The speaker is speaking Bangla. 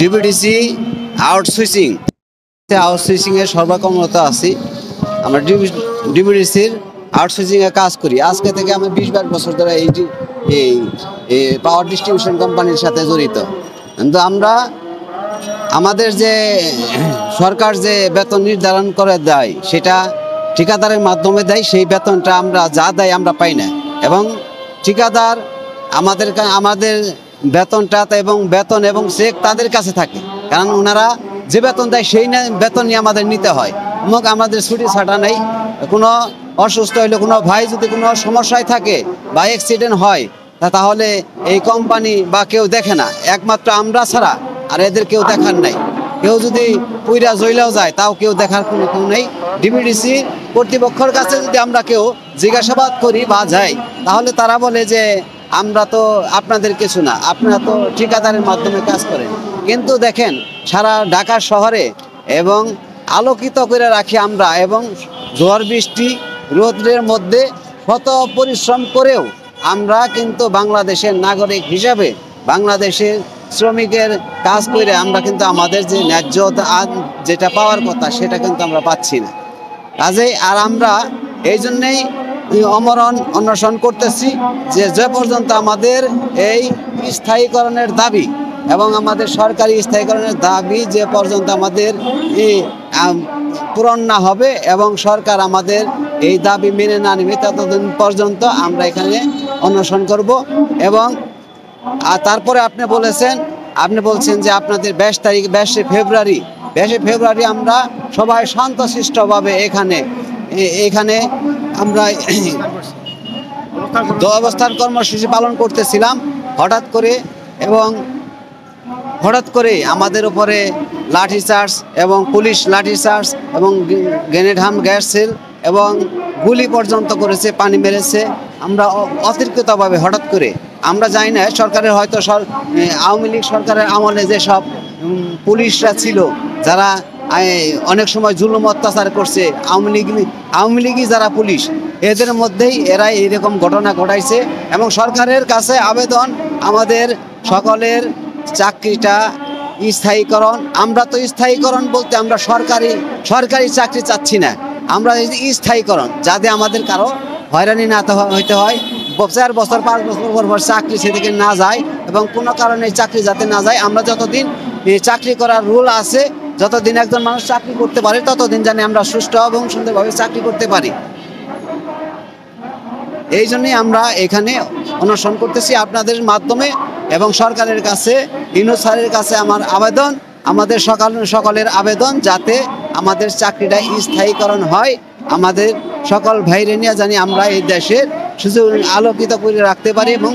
ডিবিডিসি আউটসোর্সিং এর সর্বকর্মরত আছি। আমরা ডিবিডিসির আউটসোর্সিং এ কাজ করি। আজকে থেকে আমি 20-22 বছর ধরে এই পাওয়ার ডিস্ট্রিবিউশন কোম্পানির সাথে জড়িত। কিন্তু আমরা আমাদের যে সরকার যে বেতন নির্ধারণ করে দেয় সেটা ঠিকাদারের মাধ্যমে দেয়। সেই বেতনটা আমরা যা দেয় আমরা পাই না, এবং ঠিকাদার আমাদের বেতনটা বেতন এবং চেক তাদের কাছে থাকে, কারণ ওনারা যে বেতন দেয় সেই বেতনই আমাদের নিতে হয়। এবং আমাদের ছুটি ছাটা নেই। কোনো অসুস্থ হইলে, কোনো ভাই যদি কোনো সমস্যায় থাকে বা অ্যাক্সিডেন্ট হয়, তাহলে এই কোম্পানি বা কেউ দেখে না, একমাত্র আমরা ছাড়া আর এদের কেউ দেখার নাই। কেউ যদি পুইরা জইলাও যায় তাও কেউ দেখার কোনো কেউ নেই। ডিবিডিসি কর্তৃপক্ষের কাছে যদি আমরা কেউ জিজ্ঞাসাবাদ করি বা যাই, তাহলে তারা বলে যে আমরা তো আপনাদের কিছু না, আপনারা তো ঠিকাদারের মাধ্যমে কাজ করেন। কিন্তু দেখেন, সারা ঢাকা শহরে এবং আলোকিত করে রাখি আমরা, এবং ঝড় বৃষ্টি রোদের মধ্যে শত পরিশ্রম করেও আমরা কিন্তু বাংলাদেশের নাগরিক হিসাবে, বাংলাদেশের শ্রমিকের কাজ করে আমরা কিন্তু আমাদের যে ন্যায্য যেটা পাওয়ার কথা সেটা কিন্তু আমরা পাচ্ছি না। কাজেই আর আমরা এই জন্যেই অমরণ অন্বেষণ করতেছি যে পর্যন্ত আমাদের এই স্থায়ীকরণের দাবি এবং আমাদের সরকারি স্থায়ীকরণের দাবি যে পর্যন্ত আমাদের পূরণ না হবে এবং সরকার আমাদের এই দাবি মেনে না নেবে, ততদিন পর্যন্ত আমরা এখানে অন্বেষণ করব। এবং তারপরে আপনি বলছেন যে আপনাদের 22 ফেব্রুয়ারি আমরা সবাই শান্তশিষ্টভাবে এখানে আমরা অবস্থান কর্মসূচি পালন করতেছিলাম। হঠাৎ করে আমাদের উপরে লাঠিচার্জ এবং পুলিশ লাঠিচার্জ এবং গ্রেনেড গ্যাস সেল এবং গুলি পর্যন্ত করেছে, পানি মেরেছে। আমরা অতর্কিতভাবে হঠাৎ করে, আমরা জানি না, সরকারের হয়তো আওয়ামী লীগ সরকারের আমলে যেসব পুলিশরা ছিল যারা অনেক সময় জুলুম অত্যাচার করছে, আওয়ামী লীগই যারা পুলিশ, এদের মধ্যেই এরা এইরকম ঘটনা ঘটাইছে। এবং সরকারের কাছে আবেদন, আমাদের সকলের চাকরিটা স্থায়ীকরণ। আমরা তো স্থায়ীকরণ বলতে আমরা সরকারি চাকরি চাচ্ছি না, আমরা স্থায়ীকরণ, যাতে আমাদের কারো হয়রানি না হইতে হয়। 4 বছর 5 বছর পর চাকরি সেদিকে না যায়, এবং কোনো কারণে চাকরি যাতে না যায়। আমরা যতদিন চাকরি করার রুল আছে, যতদিন একজন মানুষ চাকরি করতে পারে, ততদিন জানি আমরা সুষ্ঠু এবং সুন্দরভাবে চাকরি করতে পারি। এই জন্যই আমরা এখানে অনশন করতেছি আপনাদের মাধ্যমে। এবং সরকারের কাছে, ইউনূস স্যারের কাছে আমার আবেদন, আমাদের সকলের আবেদন, যাতে আমাদের চাকরিটা স্থায়ীকরণ হয়। আমাদের সকল ভাইরে নিয়ে জানি আমরা এই দেশের শুধু আলোকিত করে রাখতে পারি এবং